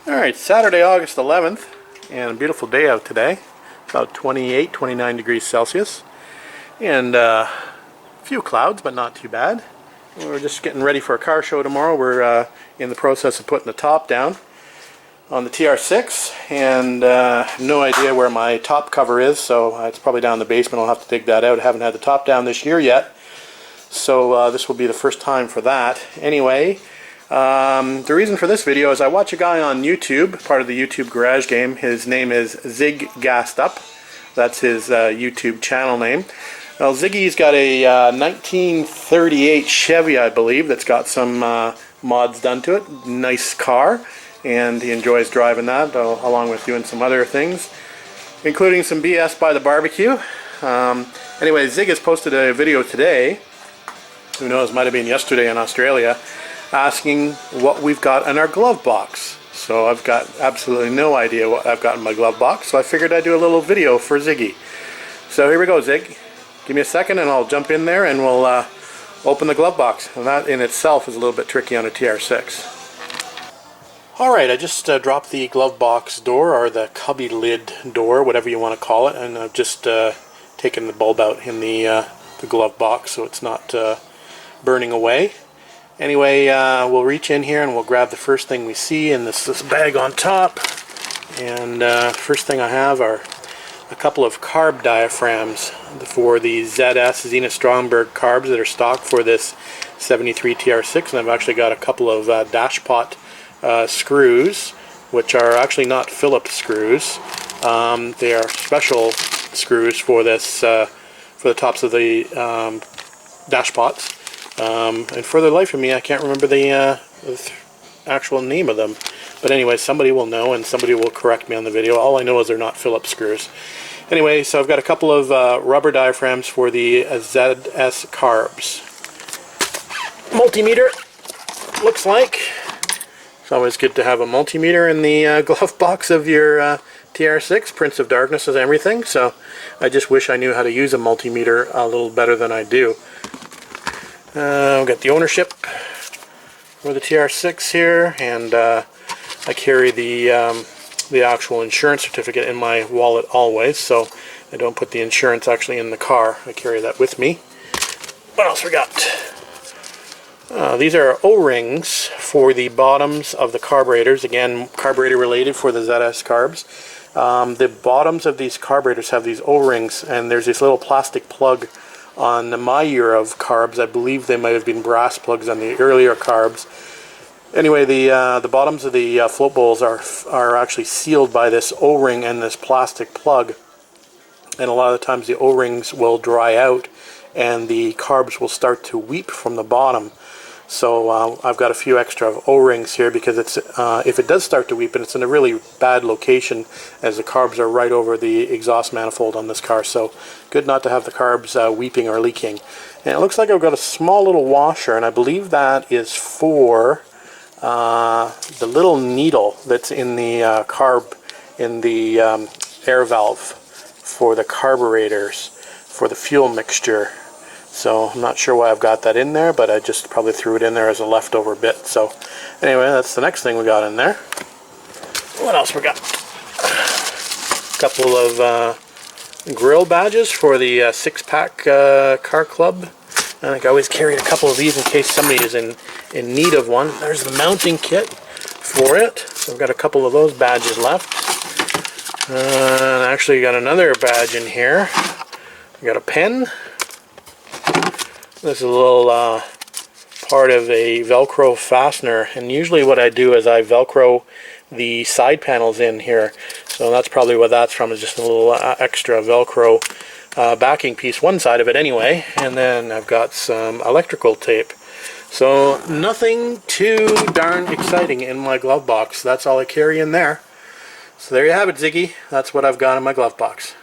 Alright, Saturday, August 11th, and a beautiful day out today. About 28, 29 degrees Celsius. And a few clouds, but not too bad. We're just getting ready for a car show tomorrow. We're in the process of putting the top down on the TR6, and no idea where my top cover is, so it's probably down in the basement. I'll have to dig that out. I haven't had the top down this year yet, so this will be the first time for that. Anyway, the reason for this video is I watch a guy on YouTube, part of the YouTube Garage Game. His name is Ziggassedup. That's his YouTube channel name. Well, Ziggy's got a 1938 Chevy, I believe, that's got some mods done to it. Nice car, and he enjoys driving that, along with doing some other things, including some BS by the barbecue. Anyway, Zig has posted a video today, who knows, might have been yesterday in Australia, asking what we've got in our glove box. So I've got absolutely no idea what I've got in my glove box, so I figured I'd do a little video for Ziggy. So here we go, Zig. Give me a second and I'll jump in there and we'll open the glove box. And that in itself is a little bit tricky on a TR6. Alright, I just dropped the glove box door, or the cubby lid door, whatever you want to call it, and I've just taken the bulb out in the glove box so it's not burning away. Anyway, we'll reach in here and we'll grab the first thing we see in this bag on top. And first thing I have are a couple of carb diaphragms for the ZS Zena Stromberg carbs that are stock for this 73 TR6. And I've actually got a couple of dash pot screws, which are actually not Phillips screws. They are special screws for this, for the tops of the dash pots. And for the life of me, I can't remember the actual name of them. But anyway, somebody will know and somebody will correct me on the video. All I know is they're not Phillips screws. Anyway, so I've got a couple of rubber diaphragms for the ZS carbs. Multimeter, looks like. It's always good to have a multimeter in the glove box of your TR6. Prince of Darkness is everything. So I just wish I knew how to use a multimeter a little better than I do. We've got the ownership for the TR6 here, and I carry the actual insurance certificate in my wallet always, so I don't put the insurance actually in the car. I carry that with me. What else we got? These are O-rings for the bottoms of the carburetors. Again, carburetor related for the ZS carbs. The bottoms of these carburetors have these O-rings, and there's this little plastic plug on my year of carbs. I believe they might have been brass plugs on the earlier carbs. Anyway, the bottoms of the float bowls are actually sealed by this O-ring and this plastic plug. And a lot of the times the O-rings will dry out and the carbs will start to weep from the bottom. So I've got a few extra O-rings here because it's if it does start to weep, and it's in a really bad location as the carbs are right over the exhaust manifold on this car. So good not to have the carbs weeping or leaking. And it looks like I've got a small little washer, and I believe that is for the little needle that's in the carb, in the air valve for the carburetors for the fuel mixture. So I'm not sure why I've got that in there, but I just probably threw it in there as a leftover bit. So anyway, that's the next thing we got in there. What else we got? A couple of grill badges for the six-pack car club. I think I always carry a couple of these in case somebody is in need of one. There's the mounting kit for it. So I've got a couple of those badges left. And I actually got another badge in here. I got a pen. This is a little part of a Velcro fastener, and usually what I do is I Velcro the side panels in here. So that's probably what that's from, is just a little extra Velcro backing piece, one side of it anyway. And then I've got some electrical tape. So nothing too darn exciting in my glove box. That's all I carry in there. So there you have it, Ziggy. That's what I've got in my glove box.